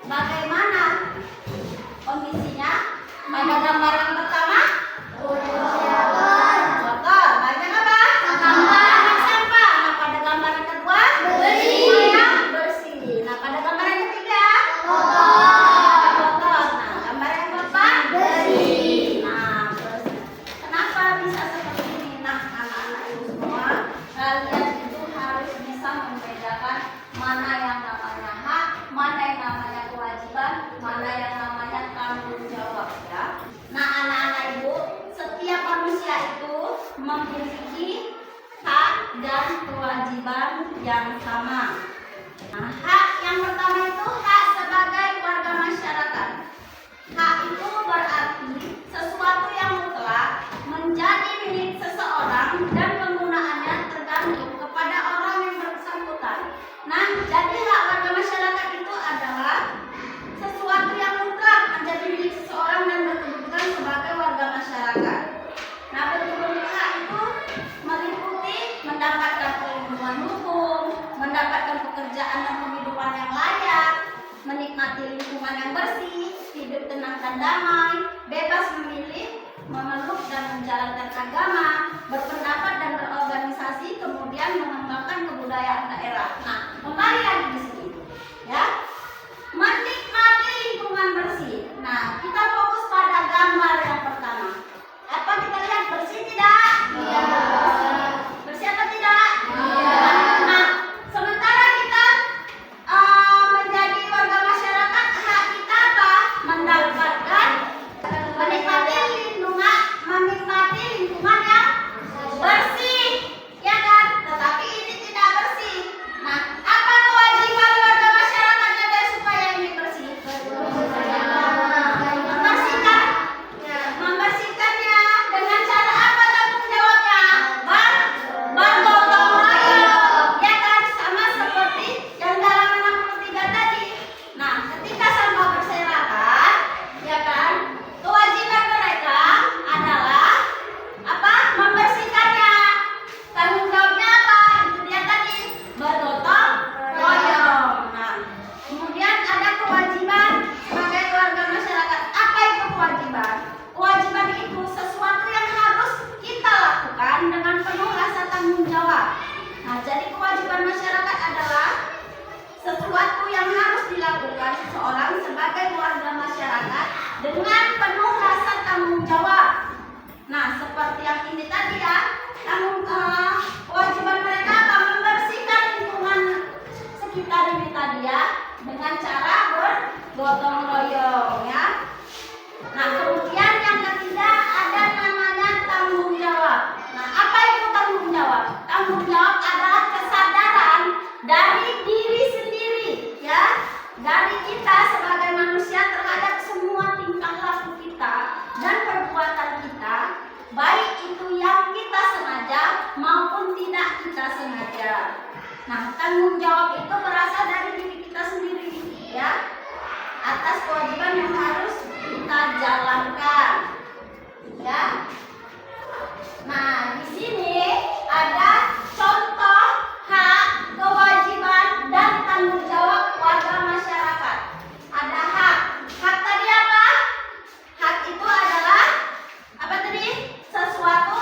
Bagaimana kondisinya? Pada gambar yang pertama, kotor. Banyak apa? Sampah. Nah, pada gambar yang kedua, bersih. Nah, pada gambar yang ketiga, kotor. Nah, gambar yang keempat, bersih. Nah, bersih. Kenapa bisa seperti ini? Nah, anak-anak ibu semua, kalian itu harus bisa membedakan mana yang namanya hak, mana yang namanya kewajiban, mana yang namanya tanggung jawab, ya. Nah, anak-anak ibu, setiap manusia itu memiliki hak dan kewajiban yang sama. Nah, hak yang pertama itu hak sebagai warga masyarakat. Hak itu berarti sesuatu yang mutlak menjadi milik seseorang dan penggunaannya tergantung kepada orang yang bersangkutan. Nah, jadi hak warga masyarakat itu adalah sesuatu yang mutlak menjadi milik seseorang dan berkedudukan sebagai warga masyarakat. Nah, bentuk-bentuk hak itu meliputi mendapatkan perlindungan hukum, mendapatkan pekerjaan dan penghidupan yang layak, menikmati lingkungan yang bersih, hidup tenang dan damai, bebas memilih, memeluk dan menjalankan agama, berpendapat dan berorganisasi, kemudian mengembangkan kebudayaan daerah. Nah, kembali lagi di sini, ya. Menikmati lingkungan bersih. Nah, kita fokus pada gambar yang pertama. Apa kita lihat bersih tidak? Iya. Bersih atau tidak? Iya. Nah, sementara kita menjadi warga masyarakat, hak kita apa? Mendapatkan menikmati lingkungan yang bersih, ya kan? Tetapi ini tidak bersih. Nah, apa kewajiban warga masyarakat agar supaya ini bersih? Membersihkannya dengan cara apa tanggung jawabnya? Bergotong royong, ya kan? Sama seperti yang dalam 63 tadi. Nah, ketika sampah berserakan, ya kan? Kewajiban mereka adalah apa? Membersihkannya. Tanggung jawabnya apa? Itu dia tadi, bergotong royong. Nah, kemudian ada kewajiban sebagai warga masyarakat. Apa itu kewajiban? Kewajiban itu sesuatu yang harus kita lakukan dengan penuh rasa tanggung jawab. Nah, jadi kewajiban masyarakat adalah sesuatu yang harus dilakukan seseorang sebagai warga masyarakat dengan penuh rasa tanggung jawab. Nah, seperti yang ini tadi, ya, kewajiban mereka apa? Membersihkan lingkungan sekitar ini tadi, ya, dengan cara bergotong royong, ya. Nah, kemudian yang ketiga ada namanya tanggung jawab. Nah, apa itu tanggung jawab? Tanggung jawab adalah kesadaran dari diri sendiri, ya, dari kita sebagai manusia terhadap semua tingkah laku kita dan perbuatan kita, baik itu yang kita sengaja maupun tidak kita sengaja. Nah, tanggung jawab itu berasal dari diri kita sendiri, ya, atas kewajiban yang harus kita jalankan, ya. Nah, di sini ada contoh hak, kewajiban dan tanggung jawab warga masyarakat. Ada hak. Hak tadi apa? Hak itu adalah apa tadi? Sesuatu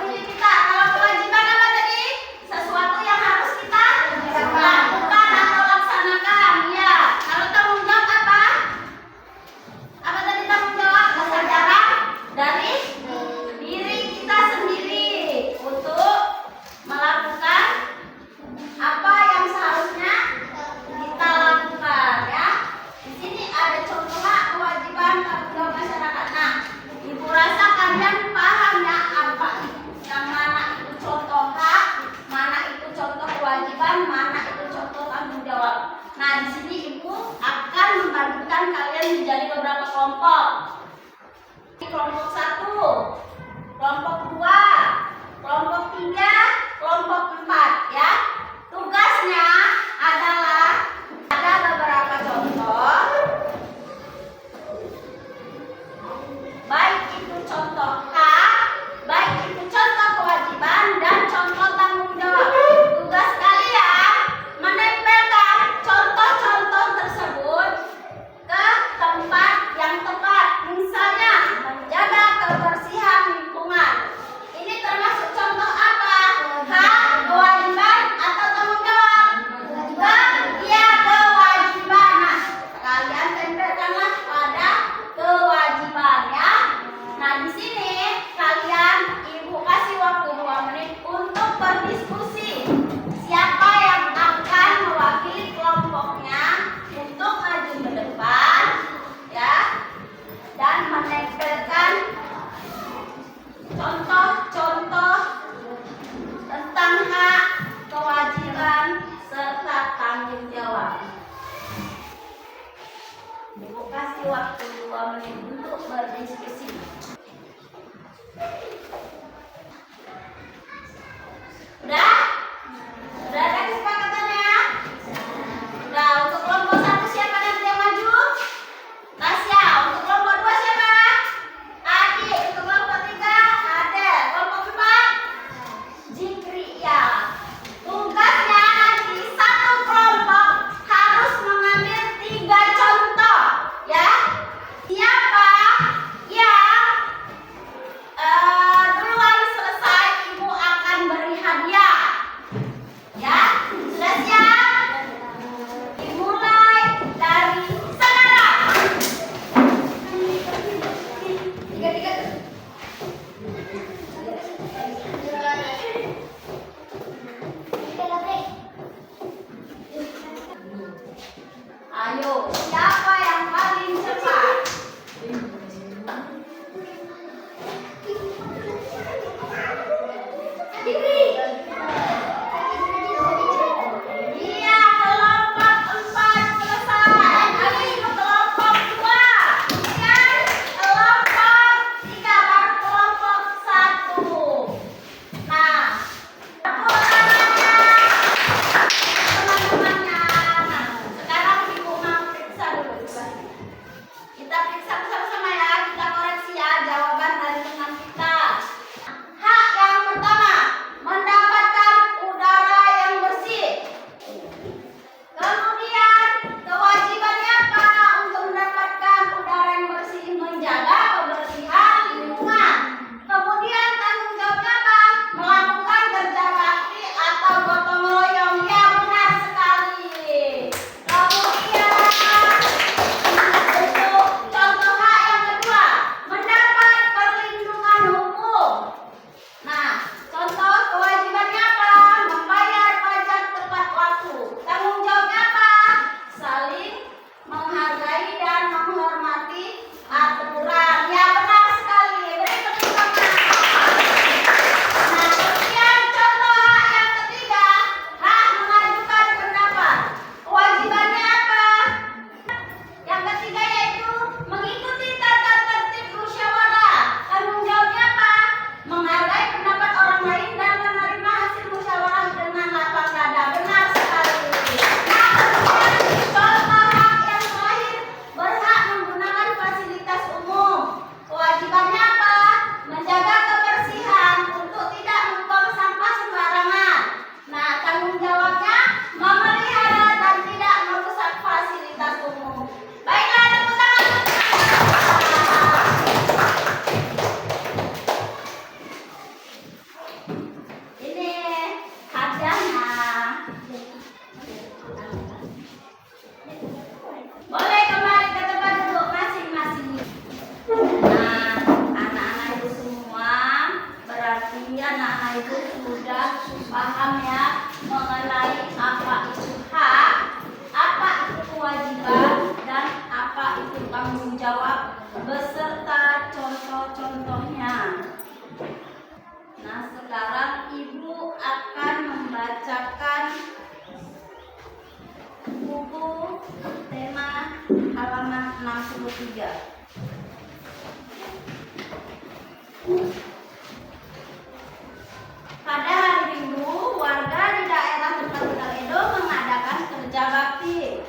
milik kita. Kalau kewajiban apa tadi? Sesuatu yang harus kita lakukan atau laksanakan, ya. Kalau tanggung jawab apa? Apa tadi tanggung jawab? Kesadaran dari diri kita sendiri untuk melakukan apa yang seharusnya kita lakukan, ya. Di sini ada contoh hak, kewajiban, tanggung jawab masyarakat. Nah, ibu rasa kalian paham, ya, apa itu? Yang mana itu contoh hak, mana itu contoh kewajiban, mana itu contoh tanggung jawab. Nah, di sini ibu akan membagikan kalian menjadi beberapa kelompok. Kelompok 1, kelompok 2, kelompok 3, kelompok 4, ya. Tugasnya adalah ada beberapa contoh, baik itu contoh hak, baik itu contoh kewajiban dan contoh tanggung jawab. Tugas kalian kasih waktu 2 menit untuk berdiskusi. Udah? Udah ada kesepakatannya? Udah, untuk kelompok 1 siapa nanti yang maju? Tasya. Untuk kelompok 2 siapa? Adi. Untuk kelompok 3 Ade. Kelompok 4 Jikri ya. Tugasnya nanti satu kelompok harus mengambil 3 contoh, ya. Siapa yang duluan selesai, ibu akan beri hadiah. Ya, sudah siap? Dimulai dari sekarang. Tiga. Ayo, siapa yang paling cepat? Iya, kelompok 4 selesai. Ayo ikut kelompok 2. Kemudian kelompok 3 baru kelompok 1. Nah, tepuk tangannya teman-temannya. Nah, sekarang ibu mau periksa dulu. Kita periksa bersama-sama ya. Kita koreksi ya jawaban dari teman kita. Hak yang pertama, mendapatkan udara yang bersih. Kemudian kewajibannya apa untuk mendapatkan udara yang bersih? Menjaga kebersihan lingkungan. Kemudian tanggung jawabnya apa? Melakukan kerja bakti atau gotong royong. Ya, benar sekali. Kemudian untuk contoh hak yang kedua, mendapat perlindungan hukum. Nah, contoh kewajibannya apa? Membayar pajak tepat waktu. Tanggung jawabnya apa? Saling menghargai dan menghormati aturan. Ya, benar sekali. Beri tepuk tangan. Nah, kemudian contoh hak yang ketiga, hak mengajukan pendapat. Kewajibannya apa? Yang ketiga yaitu mengikuti tata tertib musyawarah. Tanggung jawabnya apa? Menghargai pendapat orang lain dan menerima hasil musyawarah dengan lapang dada. Benar sekali. Nah, kemudian contoh hak yang terakhir, berhak menggunakan fasilitas umum. Kewajibannya apa? Menjaga kebersihan untuk tidak membuang sampah sembarangan. Nah, tanggung jawabnya memelihara dan tidak merusak fasilitas umum. Baiklah, tepuk tangan. Ini hadiahnya. Boleh kembali ke tempat duduk masing-masing. Nah, anak-anak ibu semua, berarti anak-anak ibu sudah paham ya mengenai apa itu hak, apa itu kewajiban, dan apa itu tanggung jawab beserta contoh-contohnya. Nah, sekarang ibu akan membacakan buku tema halaman 63. Pada hari Minggu, warga di daerah tempat tinggal Edo mengadakan kerja bakti.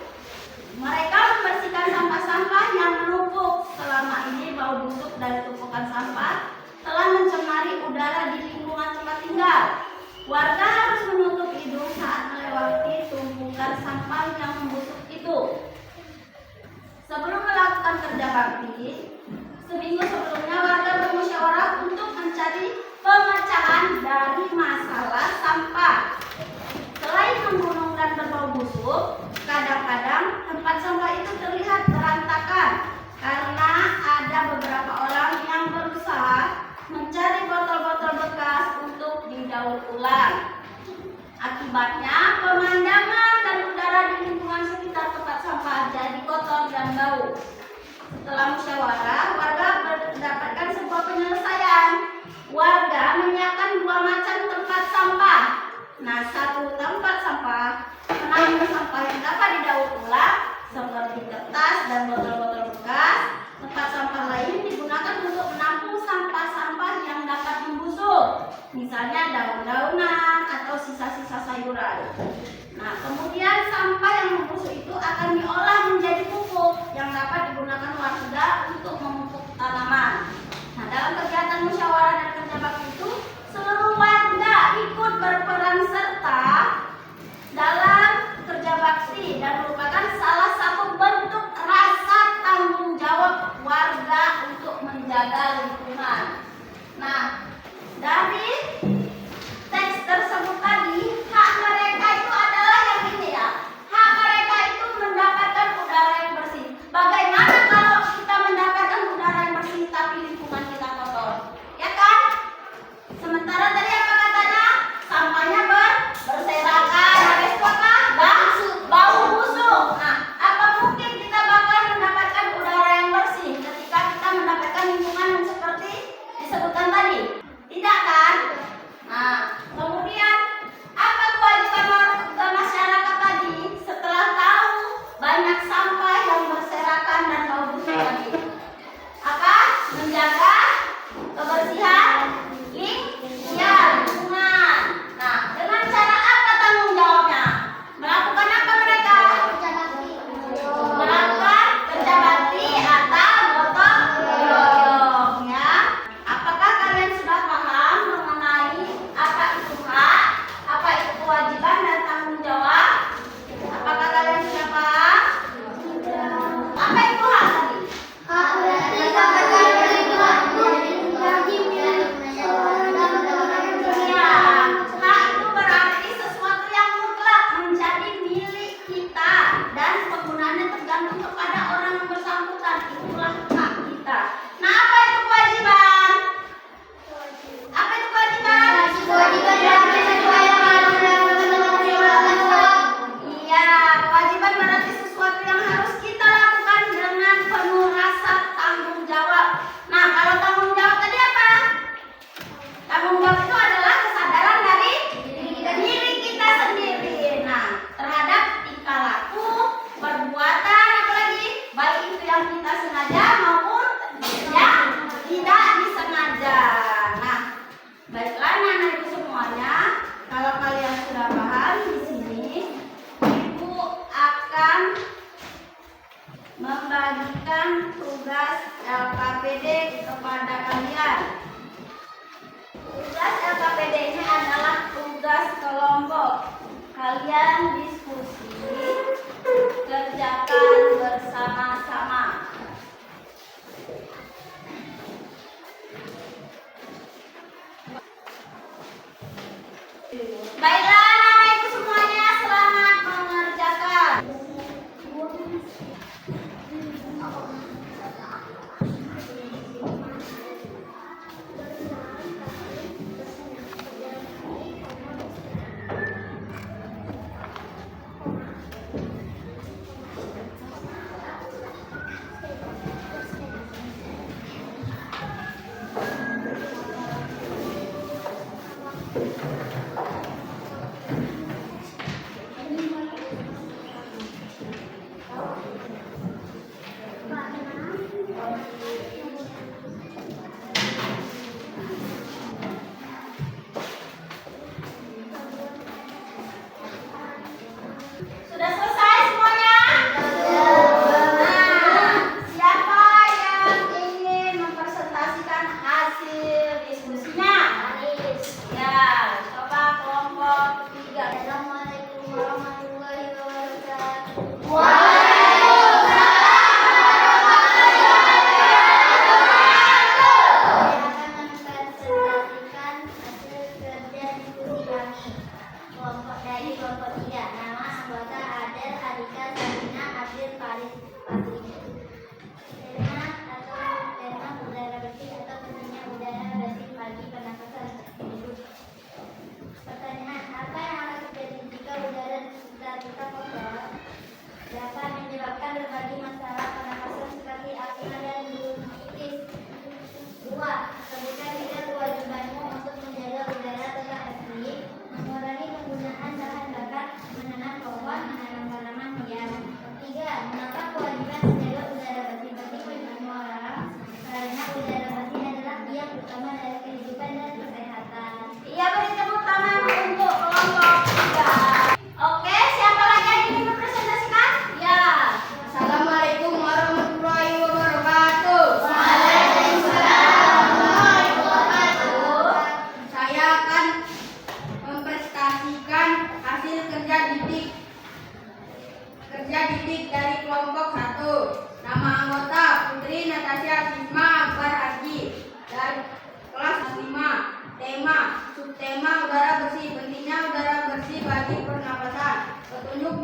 Mereka membersihkan sampah-sampah yang menumpuk. Selama ini bau busuk dari tumpukan sampah telah mencemari udara di lingkungan tempat tinggal. Warga harus menutup hidung saat melewati tumpukan sampah yang membusuk itu. Sebelum melakukan kerja bakti, seminggu sebelumnya warga bermusyawarah untuk mencari pemecahan dari masalah sampah. Selain menggunung dan berbau busuk, kadang-kadang tempat sampah itu terlihat berantakan karena ada beberapa orang yang berusaha mencari botol-botol bekas untuk didaur ulang. Akibatnya, pemandangan dan udara di lingkungan sekitar tempat sampah jadi kotor dan bau. Setelah musyawarah, warga mendapatkan sebuah penyelesaian. Warga menyiapkan 2 macam tempat sampah. Nah, satu tempat sampah penampung sampah yang dapat didaur ulang seperti kertas dan botol-botol bekas. tempat sampah lain digunakan untuk menampung sampah-sampah yang dapat membusuk, misalnya daun-daunan atau sisa-sisa sayuran. Nah, kemudian sampah yang membusuk itu akan diolah menjadi pupuk yang dapat digunakan warga untuk memupuk tanaman. Nah, dalam kegiatan musyawarah dan kerja bakti itu, seluruh warga ikut berperan serta dalam kerja bakti dan merupakan salah satu bentuk rasa tanggung jawab warga untuk menjaga lingkungan. Nah, dari teks tersebut tadi, hak mereka itu adalah yang ini ya. Hak mereka itu mendapatkan udara yang bersih. Bagaimana kalau kita mendapatkan udara yang bersih tapi lingkungan kita kotor? Ya kan? Sementara tadi apa katanya? Sampahnya berserakan. Habis itu apa? Bau busuk. Nah, apa mungkin kita bakal mendapatkan udara yang bersih ketika kita mendapatkan lingkungan yang seperti disebutkan tadi? Tidak kan? Nah, kemudian apa kewajiban warga masyarakat tadi setelah tahu banyak sampah yang berserakan dan bau busuk tadi? Apa? Menjaga kebersihan lingkungan. Nah, dengan cara apa tanggung jawabnya? Melakukan apa mereka? Melakukan kerja bakti atau gotong royong ya. Apakah kalian sudah paham mengenai apa itu hak, apa itu kewajiban dan tanggung jawab? Apakah kalian sudah paham? Apa itu hak tadi? Ya, hak itu berarti sesuatu yang mutlak menjadi milik kita dan penggunaannya tergantung kepada orang yang bersangkutan. Itulah hak kita. Nah, apa itu kewajiban? Apa itu kewajiban? Iya, kewajiban berarti sesuatu yang harus kita lakukan dengan penuh rasa tanggung jawab. Nah, kalau tanggung jawab tadi apa? Tanggung jawab itu adalah kesadaran dari diri kita sendiri. Nah, terhadap tingkah laku, perbuatan, apalagi baik itu yang kita sengaja maupun yang tidak disengaja. Nah, baiklah anak-anak ibu semuanya, kalau kalian sudah paham di sini, ibu akan membagikan tugas LKPD kepada kalian. Tugas LKPD-nya adalah tugas kelompok. Kalian diskusi, kerjakan bersama-sama. Baiklah anak-anak ibu semuanya, selamat mengerjakan.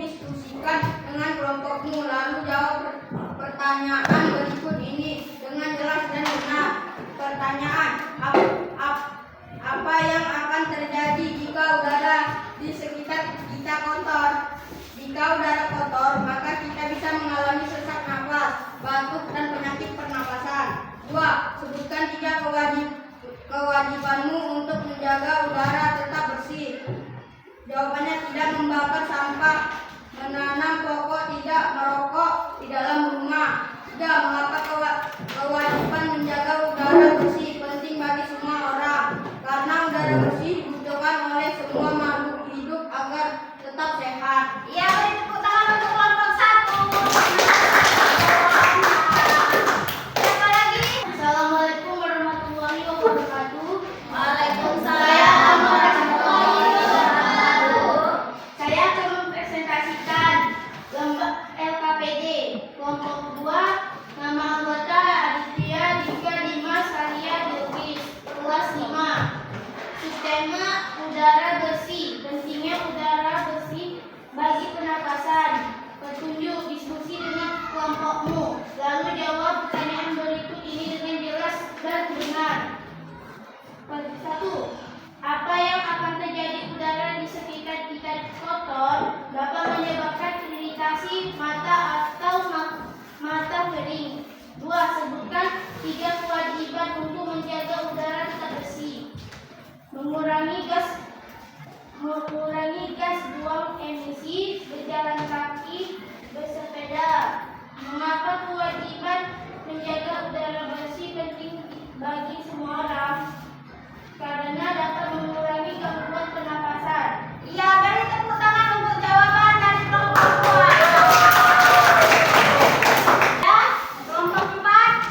diskusikan dengan kelompokmu, lalu jawab pertanyaan berikut ini dengan jelas dan benar. Pertanyaan: apa yang akan terjadi jika udara di sekitar kita kotor? Jika udara kotor, maka kita bisa mengalami sesak nafas, batuk, dan penyakit pernapasan. 2. Sebutkan 3 kewajibanmu untuk menjaga udara tetap bersih. Jawabannya: tidak membakar sampah, menanam pokok, tidak merokok di dalam rumah. 3. Mengapa kewajiban menjaga udara bersih penting bagi semua orang? Karena udara bersih dibutuhkan oleh semua makhluk hidup agar tetap sehat. Iya, beri tepuk tangan untuk kelompok 1. Siapa lagi? Assalamualaikum warahmatullahi wabarakatuh. Waalaikumsalam warahmatullahi wabarakatuh. Saya akan mempresentasikan lomba LKPD kelompok 2. Nama anggota Aditya Dika Dimas Arya Delvis, kelas 5. Sistema udara bersih, pentingnya udara bersih bagi pernapasan. Petunjuk: diskusi dengan kelompokmu, lalu jawab pertanyaan berikut ini dengan jelas dan benar. 1. Apa yang akan terjadi udara di sekitar kita kotor dapat menyebabkan iritasi mata atau mata kering. 2. Sebutkan 3 kewajiban untuk menjaga udara tetap bersih. Mengurangi gas buang emisi, berjalan kaki, bersepeda. Mengapa kewajiban menjaga udara bersih penting bagi semua orang? Karena dapat mengurangi gangguan pernapasan. Iya, beri tepuk tangan untuk jawaban dari kelompok 2. Ya, kelompok 4.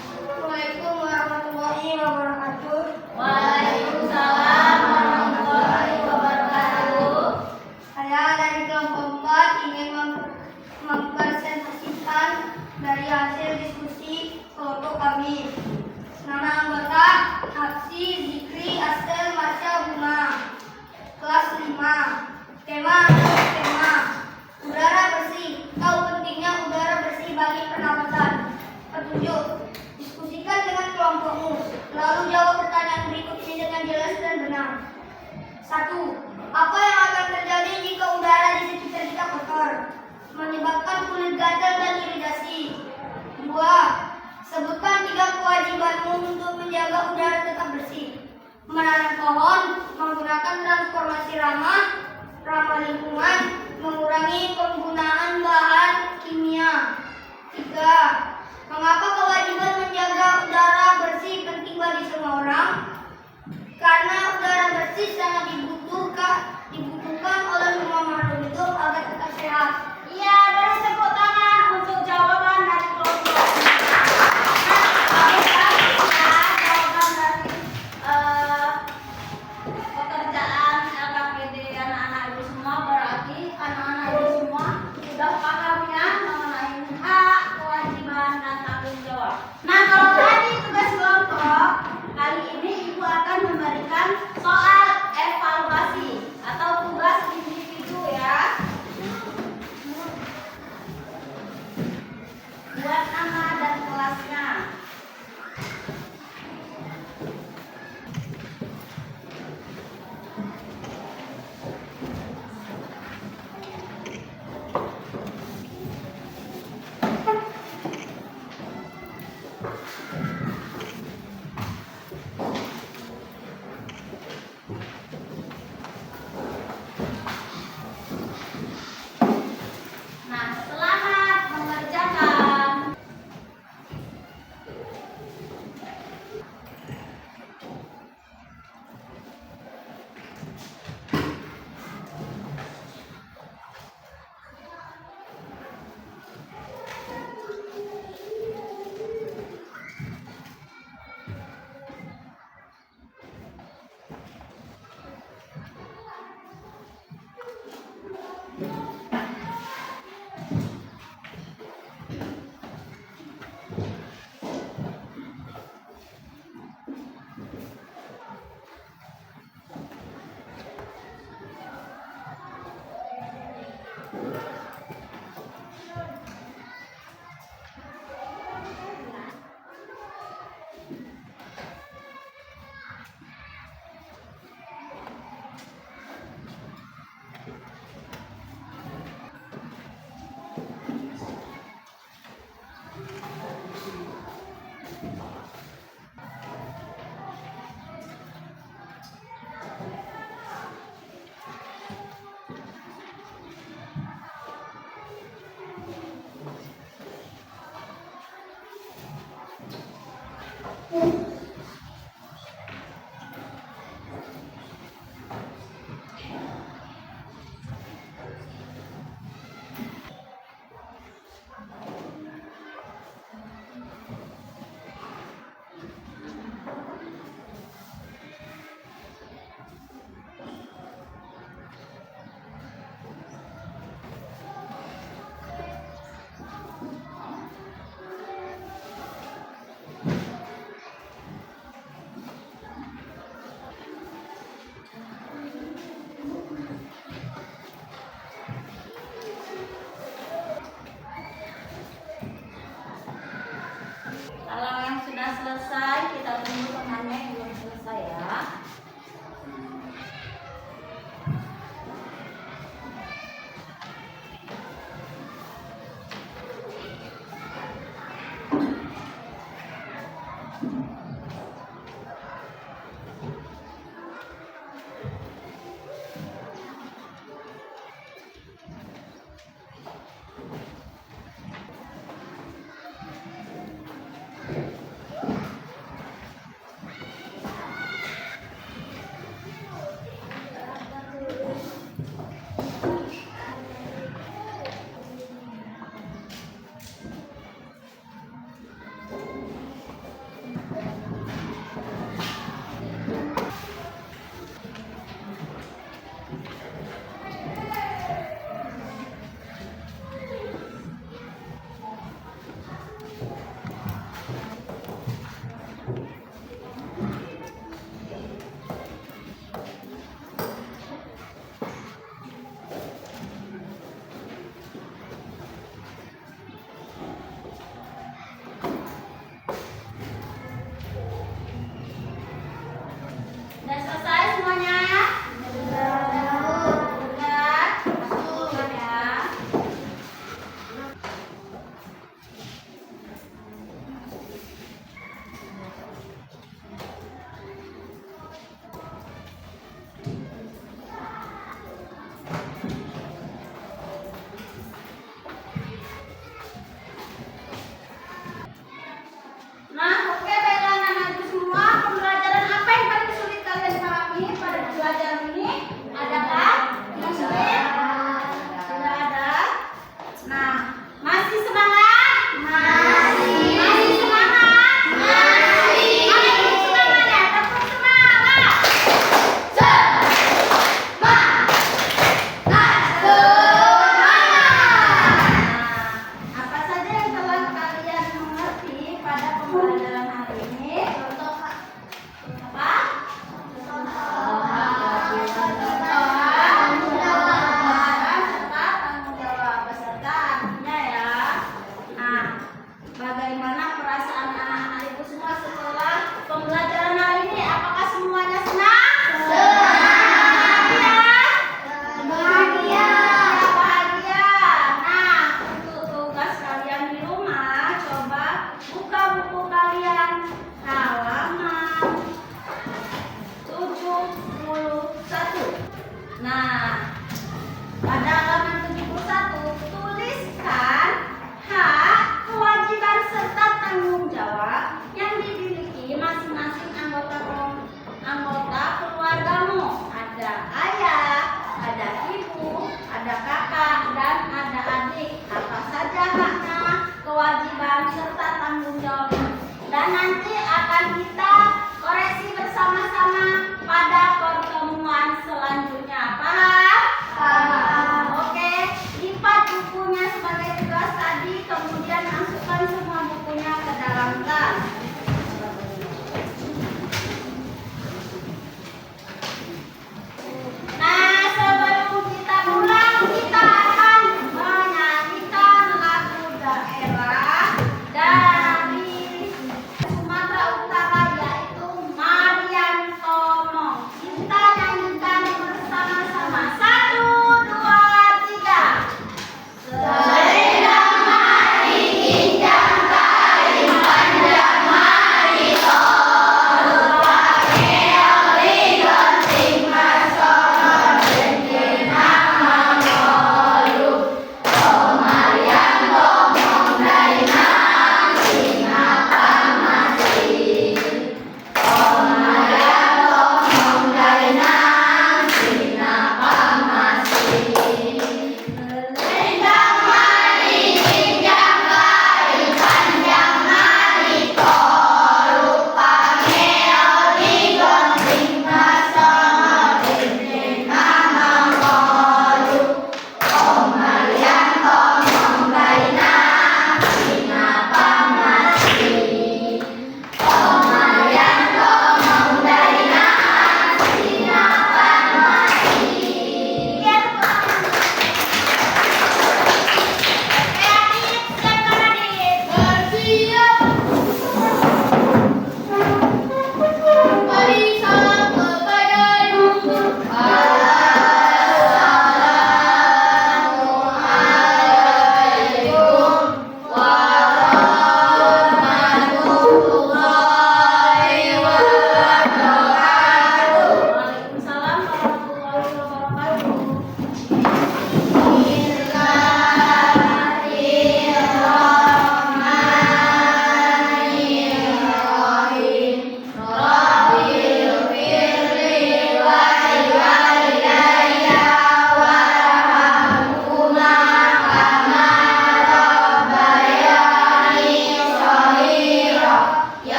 Assalamualaikum warahmatullahi wabarakatuh. Waalaikumsalam warahmatullahi wabarakatuh. Saya dari kelompok 4 ingin mempresentasikan dari hasil diskusi kelompok kami. Nama anggota: Hapsi Zikri Astel Marsha Buna, kelas 5. Tema udara bersih. Tahu pentingnya udara bersih bagi pernapasan. Petunjuk: diskusikan dengan kelompokmu, lalu jawab pertanyaan berikut ini dengan jelas dan benar. 1. Apa yang akan terjadi jika udara di sekitar kita kotor? Menyebabkan kulit gatal dan iritasi. 2. Sebutkan 3 kewajibanmu untuk menjaga udara tetap bersih. Menanam pohon, menggunakan transportasi ramah lingkungan, mengurangi penggunaan bahan kimia. 3. Mengapa kewajiban menjaga udara bersih penting bagi semua orang? Karena udara bersih sangat dibutuhkan oleh semua makhluk hidup agar tetap sehat. Iya, beri tepuk tangan untuk jawaban dari kelompok 5. Jawaban dari pekerjaan LKPD anak-anak ibu semua, berarti anak-anak ibu semua sudah paham ya mengenai hak, kewajiban, dan tanggung jawab. Nah, kalau tadi tugas kelompok, kali ini ibu akan memberikan soal evaluasi atau tugas individu Pada